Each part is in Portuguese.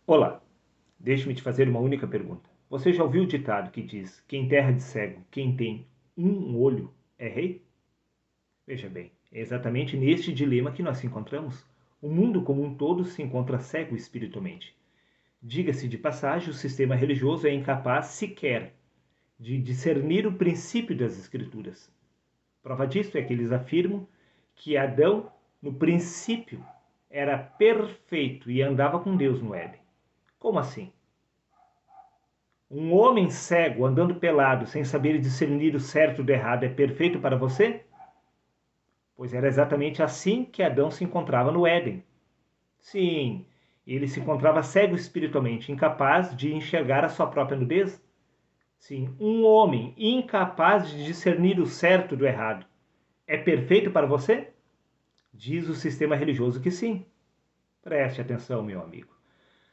Olá, deixe-me te fazer uma única pergunta. Você já ouviu o ditado que diz: quem terra de cego, quem tem um olho é rei? Veja bem, é exatamente neste dilema que nós nos encontramos. O mundo como um todo se encontra cego espiritualmente. Diga-se de passagem, o sistema religioso é incapaz sequer de discernir o princípio das Escrituras. Prova disso é que eles afirmam que Adão, no princípio, era perfeito e andava com Deus no Éden. Como assim? Um homem cego andando pelado sem saber discernir o certo do errado é perfeito para você? Pois era exatamente assim que Adão se encontrava no Éden. Sim, ele se encontrava cego espiritualmente, incapaz de enxergar a sua própria nudez. Sim, um homem incapaz de discernir o certo do errado é perfeito para você? Diz o sistema religioso que sim. Preste atenção, meu amigo.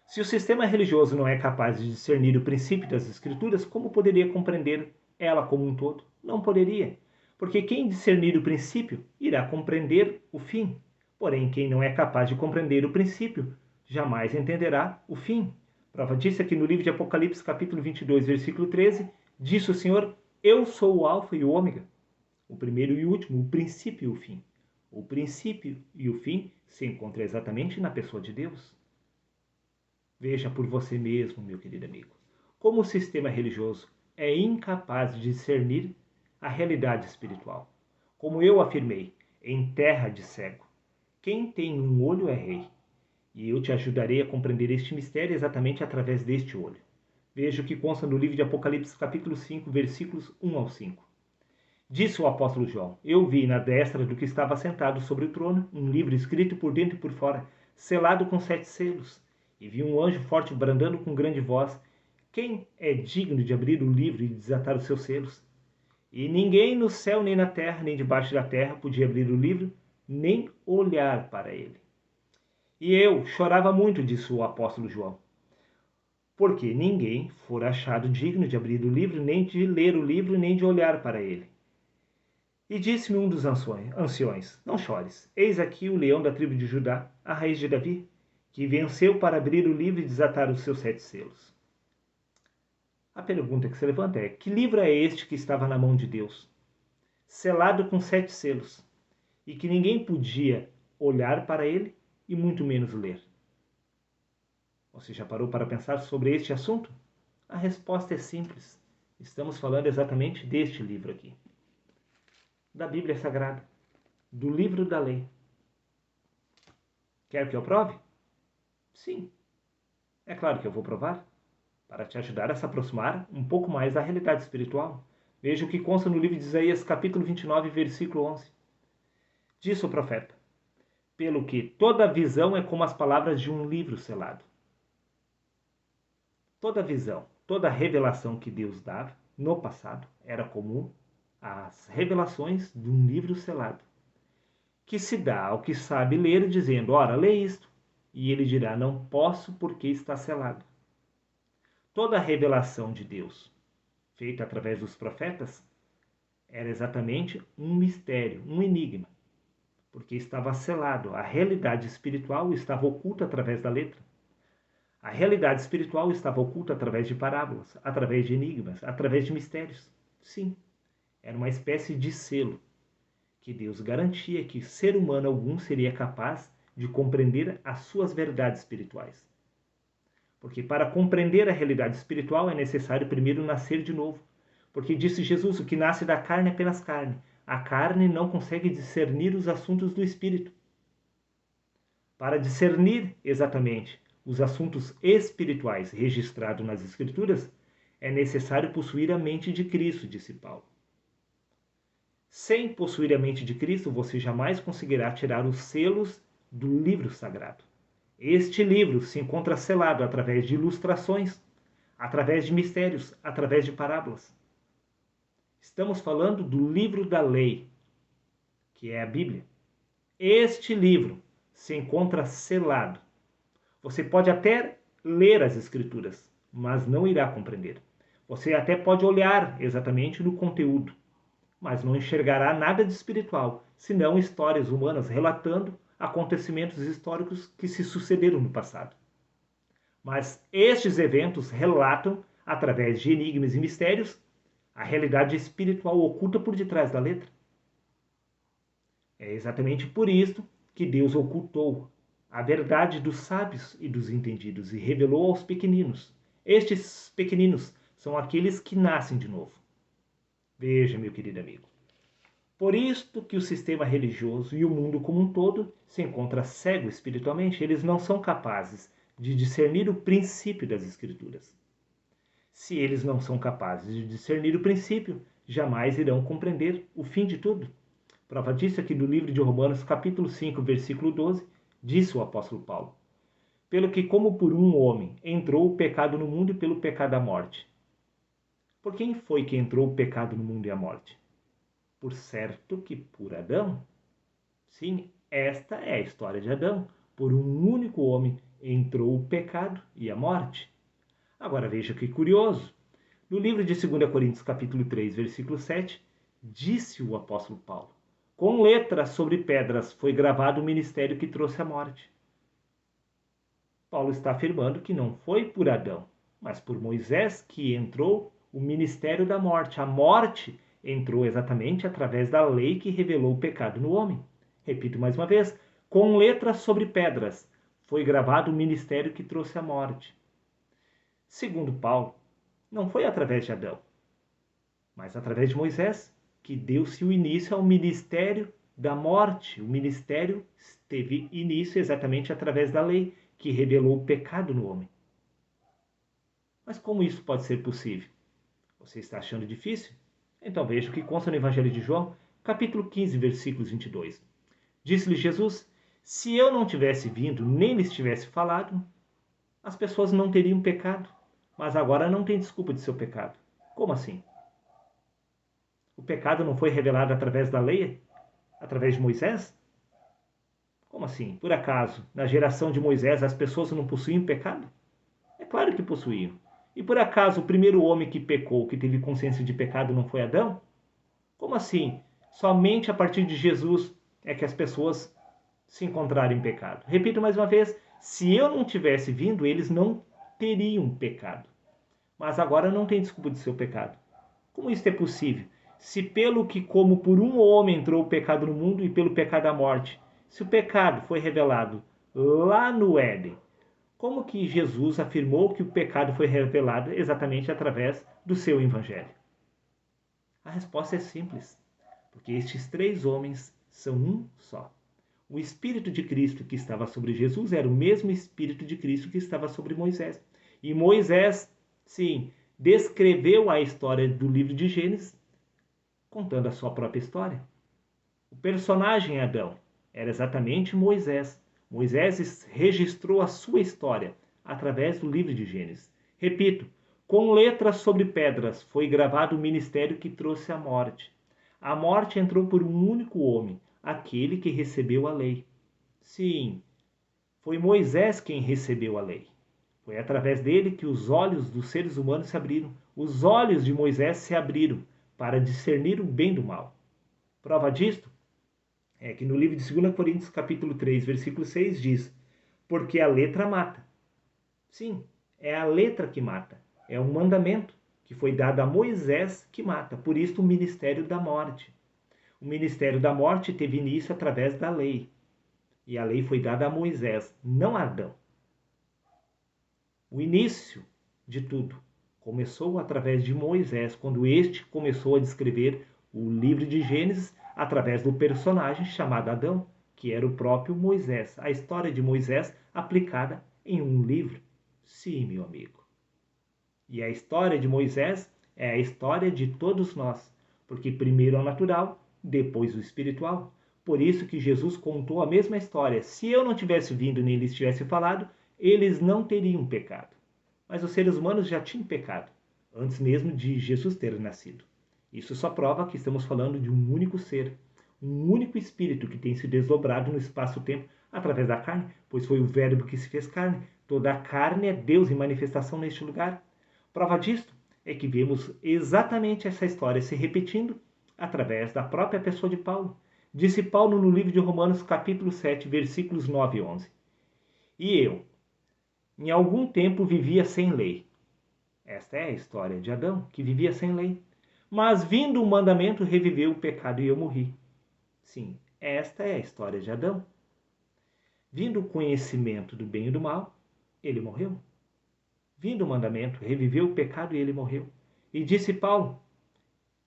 Se o sistema religioso não é capaz de discernir o princípio das Escrituras, como poderia compreender ela como um todo? Não poderia, porque quem discernir o princípio irá compreender o fim. Porém, quem não é capaz de compreender o princípio, jamais entenderá o fim. Prova disso é que no livro de Apocalipse, capítulo 22, versículo 13, disse o Senhor: Eu sou o Alfa e o Ômega, o primeiro e o último, o princípio e o fim. O princípio e o fim se encontram exatamente na pessoa de Deus. Veja por você mesmo, meu querido amigo, como o sistema religioso é incapaz de discernir a realidade espiritual. Como eu afirmei, em terra de cego, quem tem um olho é rei. E eu te ajudarei a compreender este mistério exatamente através deste olho. Veja o que consta no livro de Apocalipse, capítulo 5, versículos 1 ao 5. Disse o apóstolo João: Eu vi na destra do que estava sentado sobre o trono um livro escrito por dentro e por fora, selado com 7 selos. E vi um anjo forte brandando com grande voz: Quem é digno de abrir o livro e desatar os seus selos? E ninguém no céu, nem na terra, nem debaixo da terra podia abrir o livro, nem olhar para ele. E eu chorava muito, disse o apóstolo João, porque ninguém fora achado digno de abrir o livro, nem de ler o livro, nem de olhar para ele. E disse-me um dos anciões: Não chores, eis aqui o leão da tribo de Judá, a raiz de Davi, que venceu para abrir o livro e desatar os seus 7 selos. A pergunta que se levanta é: que livro é este que estava na mão de Deus, selado com 7 selos, e que ninguém podia olhar para ele e muito menos ler? Você já parou para pensar sobre este assunto? A resposta é simples. Estamos falando exatamente deste livro aqui, da Bíblia Sagrada, do livro da lei. Quer que eu prove? Sim, é claro que eu vou provar, para te ajudar a se aproximar um pouco mais da realidade espiritual. Veja o que consta no livro de Isaías, capítulo 29, versículo 11. Diz o profeta: Pelo que toda visão é como as palavras de um livro selado. Toda visão, toda revelação que Deus dava no passado era comum às revelações de um livro selado, que se dá ao que sabe ler, dizendo: Ora, lê isto. E ele dirá: Não posso, porque está selado. Toda a revelação de Deus, feita através dos profetas, era exatamente um mistério, um enigma, porque estava selado. A realidade espiritual estava oculta através da letra. A realidade espiritual estava oculta através de parábolas, através de enigmas, através de mistérios. Sim, era uma espécie de selo que Deus garantia que ser humano algum seria capaz de compreender as suas verdades espirituais. Porque para compreender a realidade espiritual é necessário primeiro nascer de novo. Porque disse Jesus: o que nasce da carne é apenas carne. A carne não consegue discernir os assuntos do espírito. Para discernir exatamente os assuntos espirituais registrados nas Escrituras, é necessário possuir a mente de Cristo, disse Paulo. Sem possuir a mente de Cristo, você jamais conseguirá tirar os selos do livro sagrado. Este livro se encontra selado através de ilustrações, através de mistérios, através de parábolas. Estamos falando do livro da lei, que é a Bíblia. Este livro se encontra selado. Você pode até ler as Escrituras, mas não irá compreender. Você até pode olhar exatamente no conteúdo, mas não enxergará nada de espiritual, senão histórias humanas relatando acontecimentos históricos que se sucederam no passado. Mas estes eventos relatam, através de enigmas e mistérios, a realidade espiritual oculta por detrás da letra. É exatamente por isso que Deus ocultou a verdade dos sábios e dos entendidos e revelou aos pequeninos. Estes pequeninos são aqueles que nascem de novo. Veja, meu querido amigo. Por isto que o sistema religioso e o mundo como um todo se encontra cego espiritualmente. Eles não são capazes de discernir o princípio das Escrituras. Se eles não são capazes de discernir o princípio, jamais irão compreender o fim de tudo. Prova disso aqui no livro de Romanos, capítulo 5, versículo 12, disse o apóstolo Paulo: pelo que como por um homem entrou o pecado no mundo e pelo pecado a morte. Por quem foi que entrou o pecado no mundo e a morte? Por certo que por Adão. Sim, esta é a história de Adão. Por um único homem entrou o pecado e a morte. Agora veja que curioso. No livro de 2 Coríntios, capítulo 3, versículo 7, disse o apóstolo Paulo: com letras sobre pedras foi gravado o ministério que trouxe a morte. Paulo está afirmando que não foi por Adão, mas por Moisés que entrou o ministério da morte. A morte entrou exatamente através da lei que revelou o pecado no homem. Repito mais uma vez: com letras sobre pedras foi gravado o ministério que trouxe a morte. Segundo Paulo, não foi através de Adão, mas através de Moisés que deu-se o início ao ministério da morte. O ministério teve início exatamente através da lei que revelou o pecado no homem. Mas como isso pode ser possível? Você está achando difícil? Então veja o que consta no Evangelho de João, capítulo 15, versículos 22. Disse-lhe Jesus: se eu não tivesse vindo, nem lhes tivesse falado, as pessoas não teriam pecado, mas agora não tem desculpa de seu pecado. Como assim? O pecado não foi revelado através da lei? Através de Moisés? Como assim? Por acaso, na geração de Moisés, as pessoas não possuíam pecado? É claro que possuíam. E por acaso o primeiro homem que pecou, que teve consciência de pecado, não foi Adão? Como assim? Somente a partir de Jesus é que as pessoas se encontraram em pecado. Repito mais uma vez: se eu não tivesse vindo, eles não teriam pecado. Mas agora não tem desculpa de seu pecado. Como isso é possível? Se pelo que como por um homem entrou o pecado no mundo e pelo pecado a morte, se o pecado foi revelado lá no Éden, como que Jesus afirmou que o pecado foi revelado exatamente através do seu evangelho? A resposta é simples, porque estes três homens são um só. O Espírito de Cristo que estava sobre Jesus era o mesmo Espírito de Cristo que estava sobre Moisés. E Moisés, sim, descreveu a história do livro de Gênesis, contando a sua própria história. O personagem Adão era exatamente Moisés. Moisés registrou a sua história através do livro de Gênesis. Repito, com letras sobre pedras foi gravado o ministério que trouxe a morte. A morte entrou por um único homem, aquele que recebeu a lei. Sim, foi Moisés quem recebeu a lei. Foi através dele que os olhos dos seres humanos se abriram. Os olhos de Moisés se abriram para discernir o bem do mal. Prova disto é que no livro de 2 Coríntios, capítulo 3, versículo 6, diz: porque a letra mata. Sim, é a letra que mata. É um mandamento que foi dado a Moisés que mata. Por isso o ministério da morte. O ministério da morte teve início através da lei. E a lei foi dada a Moisés, não a Adão. O início de tudo começou através de Moisés, quando este começou a descrever o livro de Gênesis através do personagem chamado Adão, que era o próprio Moisés. A história de Moisés aplicada em um livro. Sim, meu amigo. E a história de Moisés é a história de todos nós, porque primeiro o natural, depois o espiritual. Por isso que Jesus contou a mesma história. Se eu não tivesse vindo nem lhes tivesse falado, eles não teriam pecado. Mas os seres humanos já tinham pecado, antes mesmo de Jesus ter nascido. Isso só prova que estamos falando de um único ser, um único espírito que tem se desdobrado no espaço-tempo através da carne, pois foi o Verbo que se fez carne. Toda a carne é Deus em manifestação neste lugar. Prova disto é que vemos exatamente essa história se repetindo através da própria pessoa de Paulo. Disse Paulo no livro de Romanos, capítulo 7, versículos 9 e 11. E eu, em algum tempo vivia sem lei. Esta é a história de Adão, que vivia sem lei. Mas vindo o mandamento, reviveu o pecado e eu morri. Sim, esta é a história de Adão. Vindo o conhecimento do bem e do mal, ele morreu. Vindo o mandamento, reviveu o pecado e ele morreu. E disse Paulo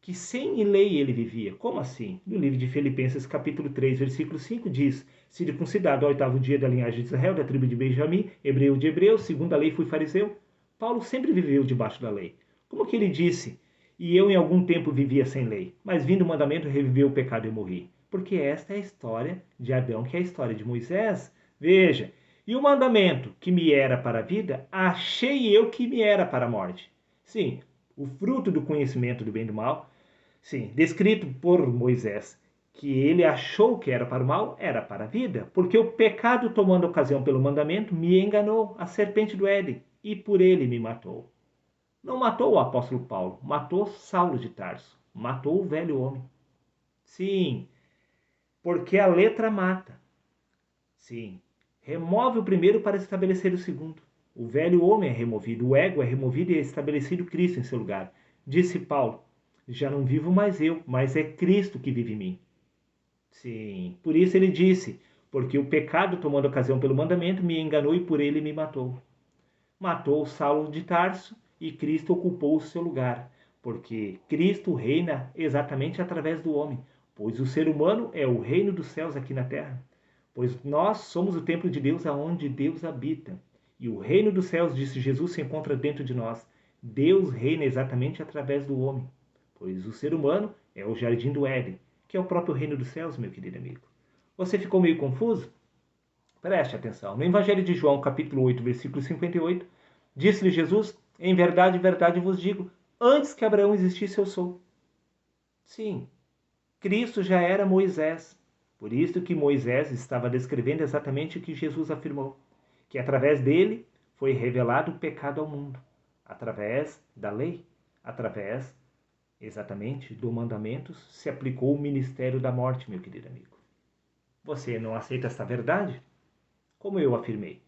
que sem lei ele vivia. Como assim? No livro de Filipenses, capítulo 3, versículo 5, diz: circuncidado ao 8º dia da linhagem de Israel, da tribo de Benjamim, hebreu de hebreus, segundo a lei fui fariseu. Paulo sempre viveu debaixo da lei. Como que ele disse? E eu em algum tempo vivia sem lei, mas vindo o mandamento, reviveu o pecado e morri. Porque esta é a história de Adão, que é a história de Moisés. Veja, e o mandamento que me era para a vida, achei eu que me era para a morte. Sim, o fruto do conhecimento do bem e do mal, sim, descrito por Moisés, que ele achou que era para o mal, era para a vida, porque o pecado, tomando ocasião pelo mandamento, me enganou, a serpente do Éden, e por ele me matou. Não matou o apóstolo Paulo, matou Saulo de Tarso, matou o velho homem. Sim, porque a letra mata. Sim, remove o primeiro para estabelecer o segundo. O velho homem é removido, o ego é removido e é estabelecido Cristo em seu lugar. Disse Paulo: já não vivo mais eu, mas é Cristo que vive em mim. Sim, por isso ele disse: porque o pecado, tomando ocasião pelo mandamento, me enganou e por ele me matou. Matou Saulo de Tarso e Cristo ocupou o seu lugar, porque Cristo reina exatamente através do homem, pois o ser humano é o reino dos céus aqui na terra. Pois nós somos o templo de Deus aonde Deus habita. E o reino dos céus, disse Jesus, se encontra dentro de nós. Deus reina exatamente através do homem. Pois o ser humano é o jardim do Éden, que é o próprio reino dos céus, meu querido amigo. Você ficou meio confuso? Preste atenção. No Evangelho de João, capítulo 8, versículo 58, disse-lhe Jesus: em verdade, verdade vos digo, antes que Abraão existisse, eu sou. Sim, Cristo já era Moisés. Por isso que Moisés estava descrevendo exatamente o que Jesus afirmou, que através dele foi revelado o pecado ao mundo, através da lei, através exatamente do mandamento, se aplicou o ministério da morte, meu querido amigo. Você não aceita esta verdade? Como eu afirmei,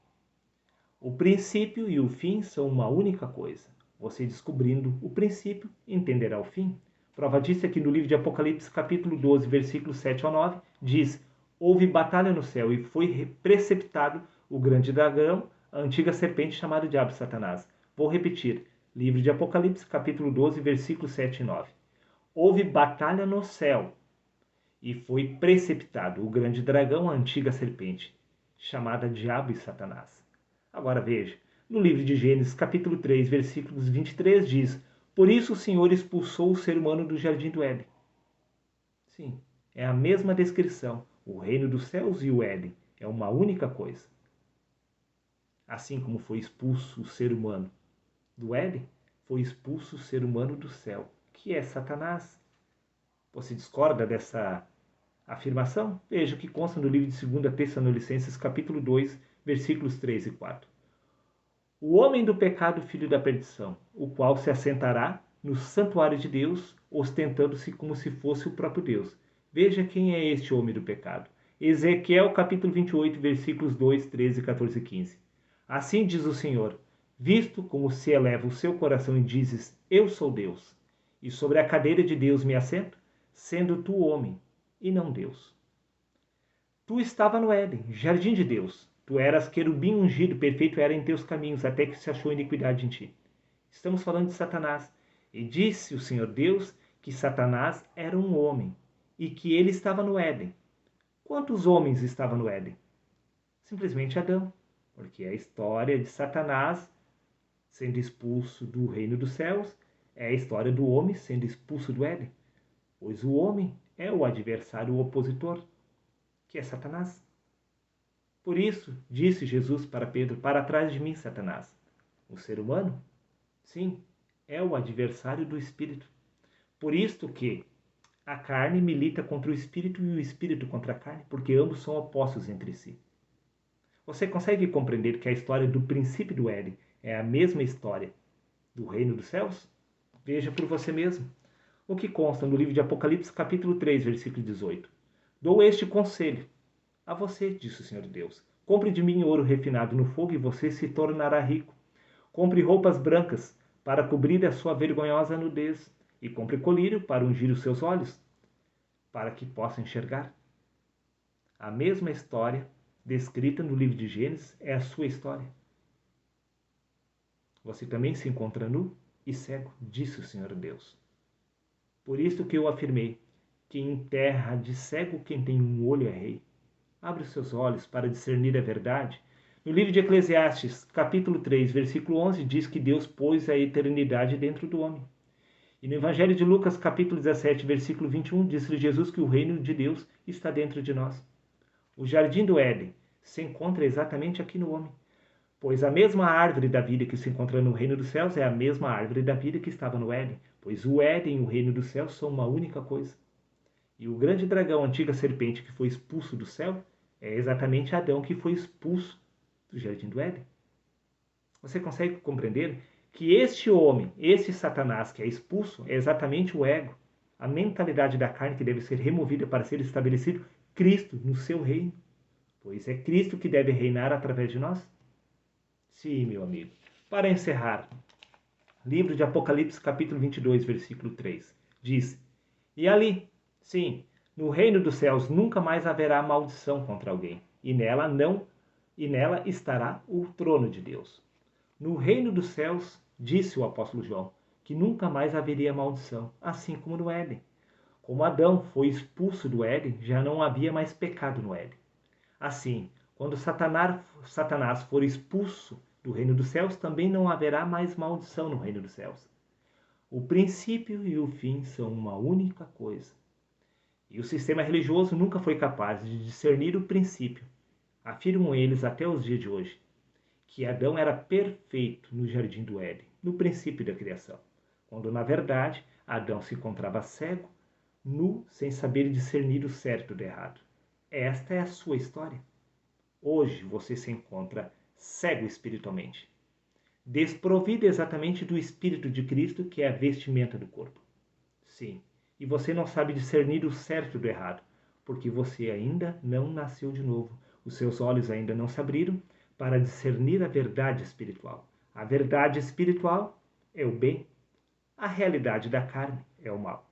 o princípio e o fim são uma única coisa. Você descobrindo o princípio, entenderá o fim. Prova disso é que no livro de Apocalipse, capítulo 12, versículos 7 ao 9, diz: houve batalha no céu e foi preceptado o grande dragão, a antiga serpente chamada Diabo e Satanás. Vou repetir. Livro de Apocalipse, capítulo 12, versículos 7 e 9. Houve batalha no céu e foi preceptado o grande dragão, a antiga serpente, chamada Diabo e Satanás. Agora veja, no livro de Gênesis, capítulo 3, versículos 23, diz: por isso o Senhor expulsou o ser humano do jardim do Éden. Sim, é a mesma descrição. O reino dos céus e o Éden é uma única coisa. Assim como foi expulso o ser humano do Éden, foi expulso o ser humano do céu, que é Satanás. Você discorda dessa afirmação? Veja o que consta no livro de 2 Tessalonicenses, capítulo 2, versículos 3 e 4. O homem do pecado, filho da perdição, o qual se assentará no santuário de Deus, ostentando-se como se fosse o próprio Deus. Veja quem é este homem do pecado. Ezequiel, capítulo 28, versículos 2, 13, 14 e 15. Assim diz o Senhor: visto como se eleva o seu coração e dizes, eu sou Deus, e sobre a cadeira de Deus me assento, sendo tu homem, e não Deus. Tu estava no Éden, jardim de Deus. Tu eras querubim ungido, perfeito era em teus caminhos, até que se achou iniquidade em ti. Estamos falando de Satanás. E disse o Senhor Deus que Satanás era um homem e que ele estava no Éden. Quantos homens estavam no Éden? Simplesmente Adão, porque a história de Satanás sendo expulso do reino dos céus é a história do homem sendo expulso do Éden, pois o homem é o adversário, o opositor, que é Satanás. Por isso, disse Jesus para Pedro: para trás de mim, Satanás. O ser humano, sim, é o adversário do espírito. Por isto que a carne milita contra o espírito e o espírito contra a carne, porque ambos são opostos entre si. Você consegue compreender que a história do princípio do Éden é a mesma história do reino dos céus? Veja por você mesmo. O que consta no livro de Apocalipse, capítulo 3, versículo 18. Dou este conselho a você, disse o Senhor Deus, Compre de mim ouro refinado no fogo e você se tornará rico. Compre roupas brancas para cobrir a sua vergonhosa nudez. E compre colírio para ungir os seus olhos, para que possa enxergar. A mesma história descrita no livro de Gênesis é a sua história. Você também se encontra nu e cego, disse o Senhor Deus. Por isso que eu afirmei que em terra de cego quem tem um olho é rei. Abre os seus olhos para discernir a verdade. No livro de Eclesiastes, capítulo 3, versículo 11, diz que Deus pôs a eternidade dentro do homem. E no Evangelho de Lucas, capítulo 17, versículo 21, diz-lhe Jesus que o reino de Deus está dentro de nós. O jardim do Éden se encontra exatamente aqui no homem, pois a mesma árvore da vida que se encontra no reino dos céus é a mesma árvore da vida que estava no Éden, pois o Éden e o reino dos céus são uma única coisa. E o grande dragão, a antiga serpente que foi expulso do céu, é exatamente Adão que foi expulso do jardim do Éden. Você consegue compreender que este homem, esse Satanás que é expulso, é exatamente o ego, a mentalidade da carne que deve ser removida para ser estabelecido Cristo no seu reino? Pois é Cristo que deve reinar através de nós? Sim, meu amigo. Para encerrar, livro de Apocalipse, capítulo 22, versículo 3, diz: E ali, sim, no reino dos céus nunca mais haverá maldição contra alguém, e nela estará o trono de Deus. No reino dos céus, disse o apóstolo João, que nunca mais haveria maldição, assim como no Éden. Como Adão foi expulso do Éden, já não havia mais pecado no Éden. Assim, quando Satanás for expulso do reino dos céus, também não haverá mais maldição no reino dos céus. O princípio e o fim são uma única coisa. E o sistema religioso nunca foi capaz de discernir o princípio. Afirmam eles até os dias de hoje que Adão era perfeito no jardim do Éden, no princípio da criação, quando na verdade Adão se encontrava cego, nu, sem saber discernir o certo do errado. Esta é a sua história. Hoje você se encontra cego espiritualmente, desprovido exatamente do Espírito de Cristo, que é a vestimenta do corpo. Sim, e você não sabe discernir o certo do errado, porque você ainda não nasceu de novo. Os seus olhos ainda não se abriram para discernir a verdade espiritual. A verdade espiritual é o bem, a realidade da carne é o mal.